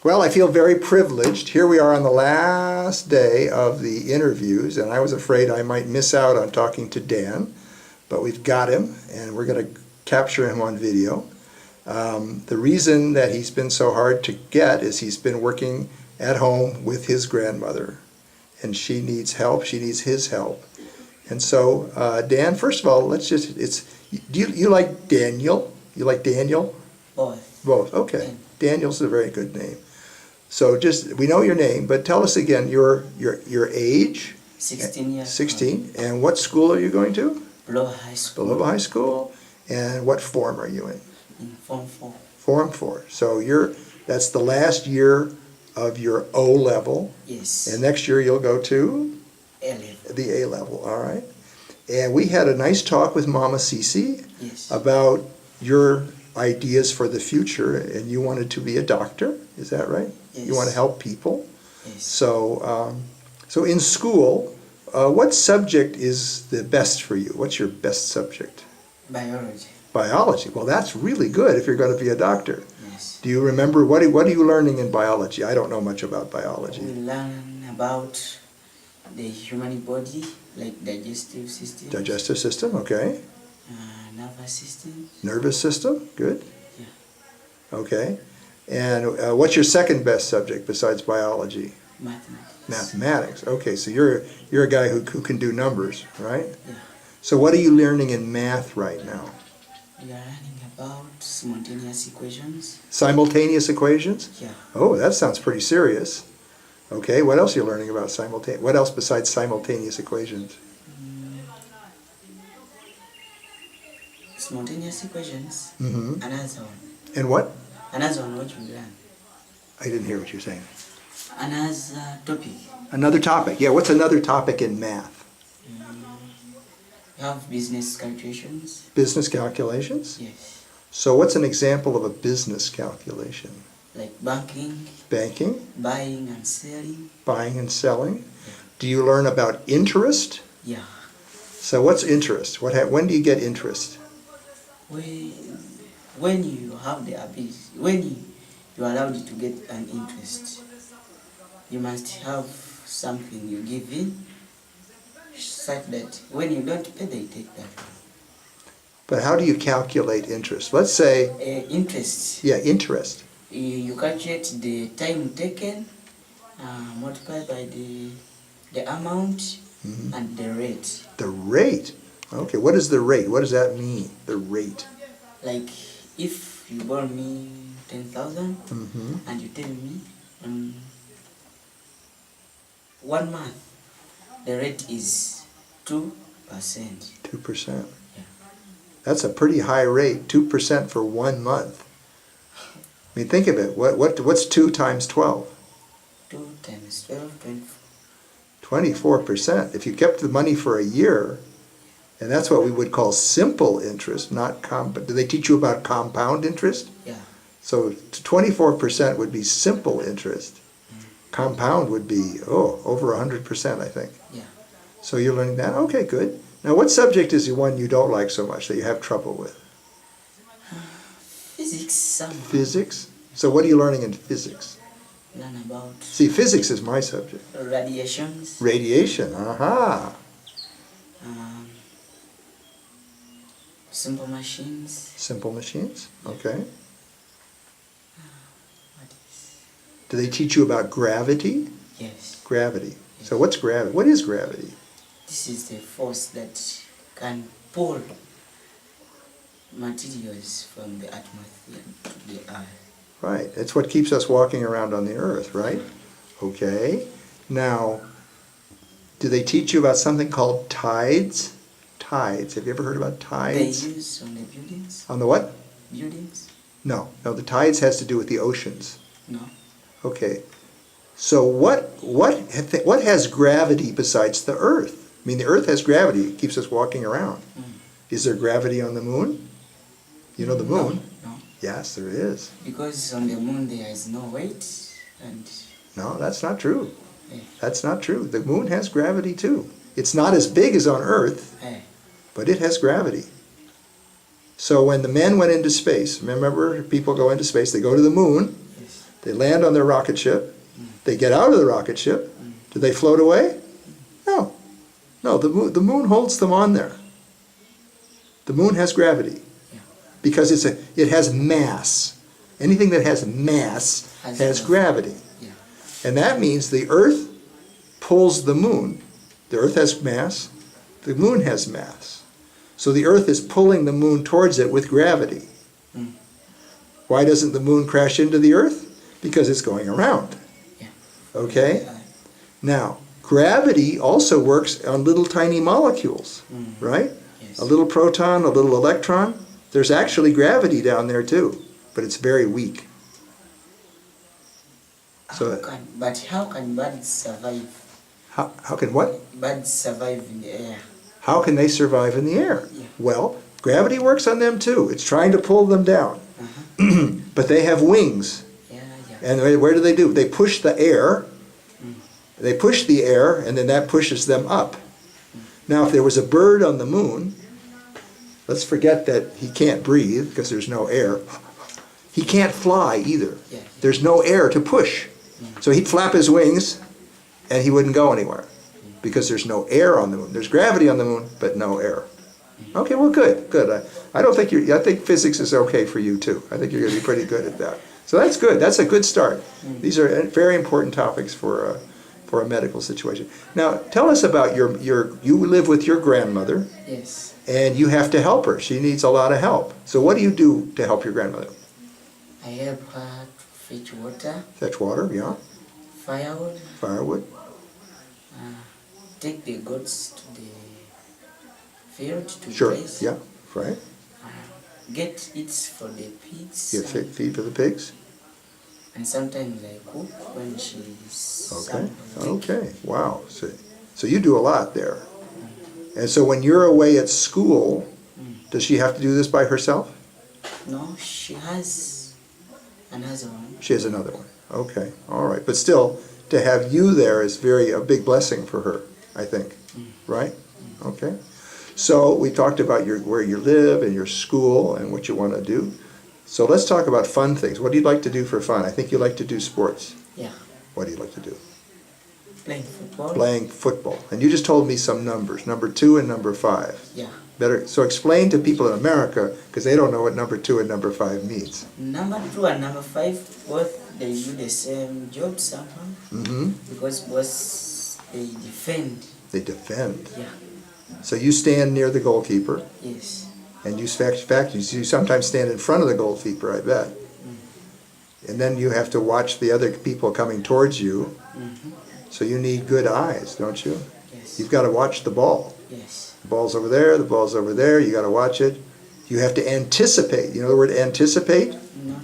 Well, I feel very privileged. Here we are on the last day of the interviews, and I was afraid I might miss out on talking to Dan, but we've got him, and we're going to capture him on video. The reason that he's been so hard to get is he's been working at home with his grandmother, and she needs help. She needs his help. And so, Dan, first of all, do you like Daniel? You like Daniel? Both. Both, okay. Daniel's a very good name. So we know your name, but tell us again your age. 16 years. 16. And what school are you going to? Below High School. Below High School. And what form are you in? In Form 4. Form 4. So that's the last year of your O level. Yes. And next year you'll go to? A level. The A level, all right. And we had a nice talk with Mama Cece about your ideas for the future, and you wanted to be a doctor, is that right? Yes. You want to help people? Yes. So in school, what subject is the best for you? What's your best subject? Biology. Biology. Well, that's really good if you're going to be a doctor. Yes. Do you remember, what are you learning in biology? I don't know much about biology. We learn about the human body, like digestive system. Digestive system, okay. Nervous system. Nervous system, good. Yeah. Okay. And what's your second best subject besides biology? Mathematics. Mathematics. Okay, so you're a guy who can do numbers, right? Yeah. So what are you learning in math right now? We are learning about simultaneous equations. Simultaneous equations? Yeah. Oh, that sounds pretty serious. Okay, what else are you learning about what else besides simultaneous equations? Simultaneous equations. Mm-hmm. Another one. And what? Another one, what we learn. I didn't hear what you're saying. Another topic. Another topic. Yeah, what's another topic in math? We have business calculations. Business calculations? Yes. So what's an example of a business calculation? Like banking. Banking? Buying and selling. Buying and selling? Yeah. Do you learn about interest? Yeah. So what's interest? When do you get interest? When you have the ability, when you are allowed to get an interest, you must have something you give in, such that when you don't pay, they take that. But how do you calculate interest? Let's say... interest. Yeah, interest. You calculate the time taken, multiplied by the amount, and the rate. The rate? Okay, what is the rate? What does that mean, the rate? Like, if you borrow me 10,000, and you tell me 1 month, the rate is 2%. 2%. Yeah. That's a pretty high rate, 2% for 1 month. I mean, think of it. What's 2 times 12? 2 times 12, 24. 24%. If you kept the money for a year, and that's what we would call simple interest, not compound. Do they teach you about compound interest? Yeah. So 24% would be simple interest. Compound would be, over 100%, I think. Yeah. So you're learning that? Okay, good. Now, what subject is the one you don't like so much that you have trouble with? Physics. Somehow. Physics? So what are you learning in physics? Learn about... See, physics is my subject. Radiations. Radiation, aha. Simple machines. Simple machines, okay. What is... Do they teach you about gravity? Yes. Gravity. Yes. So what's gravity? What is gravity? This is the force that can pull materials from the atmosphere to the earth. Right. It's what keeps us walking around on the earth, right? Okay. Now, do they teach you about something called tides? Tides. Have you ever heard about tides? They use on the buildings. On the what? Buildings? No. No, the tides has to do with the oceans. No. Okay. So what has gravity besides the earth? I mean, the earth has gravity. It keeps us walking around. Is there gravity on the moon? You know the moon? No. Yes, there is. Because on the moon there is no weight and... No, that's not true. Yeah. That's not true. The moon has gravity too. It's not as big as on Earth, but it has gravity. So when the men went into space, remember people go into space, they go to the moon, They land on their rocket ship. They get out of the rocket ship. Do they float away? No. No, the moon holds them on there. The moon has gravity because it has mass. Anything that has mass has gravity. And that means the Earth pulls the moon. The Earth has mass. The moon has mass. So the Earth is pulling the moon towards it with gravity. Why doesn't the moon crash into the Earth? Because it's going around. Okay? Now, gravity also works on little tiny molecules, right? Yes. A little proton, a little electron. There's actually gravity down there too, but it's very weak. So, But how can birds survive? how can what? Birds survive in the air. How can they survive in the air? Yeah. Well, gravity works on them too. It's trying to pull them down. But they have wings. And where do? They push the air. They push the air, and then that pushes them up. Now, if there was a bird on the moon, let's forget that he can't breathe because there's no air. He can't fly either. There's no air to push. So he'd flap his wings, and he wouldn't go anywhere because there's no air on the moon. There's gravity on the moon, but no air. Okay, well, good, good. I don't think I think physics is okay for you too. I think you're going to be pretty good at that. So that's good. That's a good start. These are very important topics for a medical situation. Now, tell us about you live with your grandmother. Yes. And you have to help her. She needs a lot of help. So what do you do to help your grandmother? I help her to fetch water. Fetch water, yeah. Firewood. Firewood. Take the goats to the field to Sure, graze. yeah, right. Get eats for the pigs. You feed for the pigs. And sometimes I cook when she's Okay, okay, wow. So you do a lot there. And so when you're away at school, does she have to do this by herself? No, she has another one. She has another one. Okay, all right. But still, to have you there is a big blessing for her, I think. Right? Okay. So we talked about where you live and your school and what you want to do. So let's talk about fun things. What do you like to do for fun? I think you like to do sports. Yeah. What do you like to do? Playing football. Playing football. And you just told me some numbers, number 2 and number 5. Yeah. So explain to people in America, because they don't know what number 2 and number 5 means. Number 2 and number 5, both they do the same job somehow. Because both they defend. They defend. Yeah. So you stand near the goalkeeper. Yes. And you sometimes stand in front of the goalkeeper, I bet. And then you have to watch the other people coming towards you. So you need good eyes, don't you? Yes. You've got to watch the ball. Yes. The ball's over there, the ball's over there, you got to watch it. You have to anticipate. You know the word anticipate? No.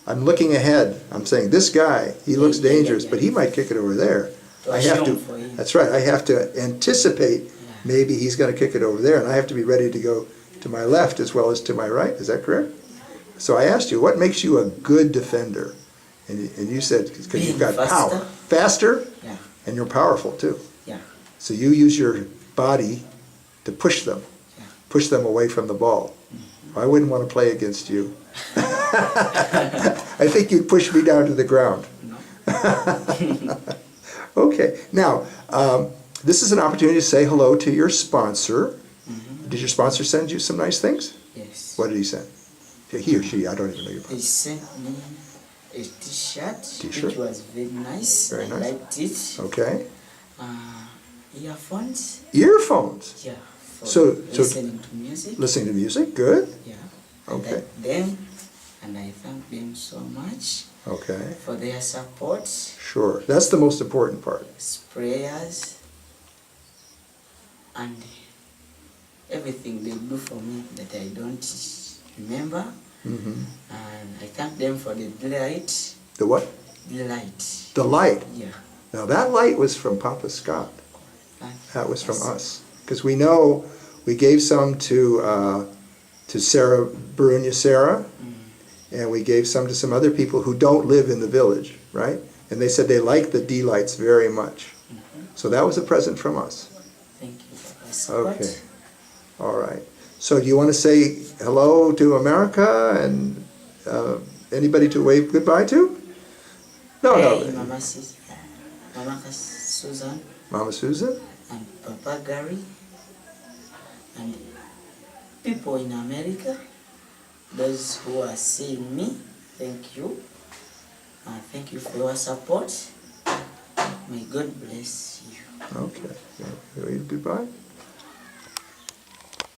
I'm looking ahead. I'm saying, this guy, he looks dangerous, but he might kick it over there. That's right, I have to anticipate maybe he's going to kick it over there, and I have to be ready to go to my left as well as to my right. Is that correct? So I asked you, what makes you a good defender? And you said, because you've got power. Faster? Yeah. And you're powerful too. Yeah. So you use your body to push them. Yeah. Push them away from the ball. I wouldn't want to play against you. I think you'd push me down to the ground. No. Okay. Now, this is an opportunity to say hello to your sponsor. Did your sponsor send you some nice things? Yes. What did he send? He or she, I don't even know your They sent me a t-shirt, T-shirt? which was very nice. Very nice. I liked it. Okay. Earphones. Earphones. Yeah. So listening to music. Listening to music, good. Yeah. Okay. I like them, and I thank them so much Okay. for their support. Sure. That's the most important part. Prayers and everything they do for me that I don't remember. And I thank them for the light. The what? The light. The light. Yeah. Now that light was from Papa Scott. That was from Yes. us. Because we know we gave some to Sarah, Barunya Sarah, and we gave some to some other people who don't live in the village, right? And they said they like the D lights very much. So that was a present from us. Thank you for your support. Okay. All right. So do you want to say hello to America and anybody to wave goodbye to? No, Hey, no. Mama Sis, Mama Susan, Mama Susan? and Papa Gary, and people in America, those who are seeing me, thank you. Thank you for your support. May God bless you. Okay. Goodbye.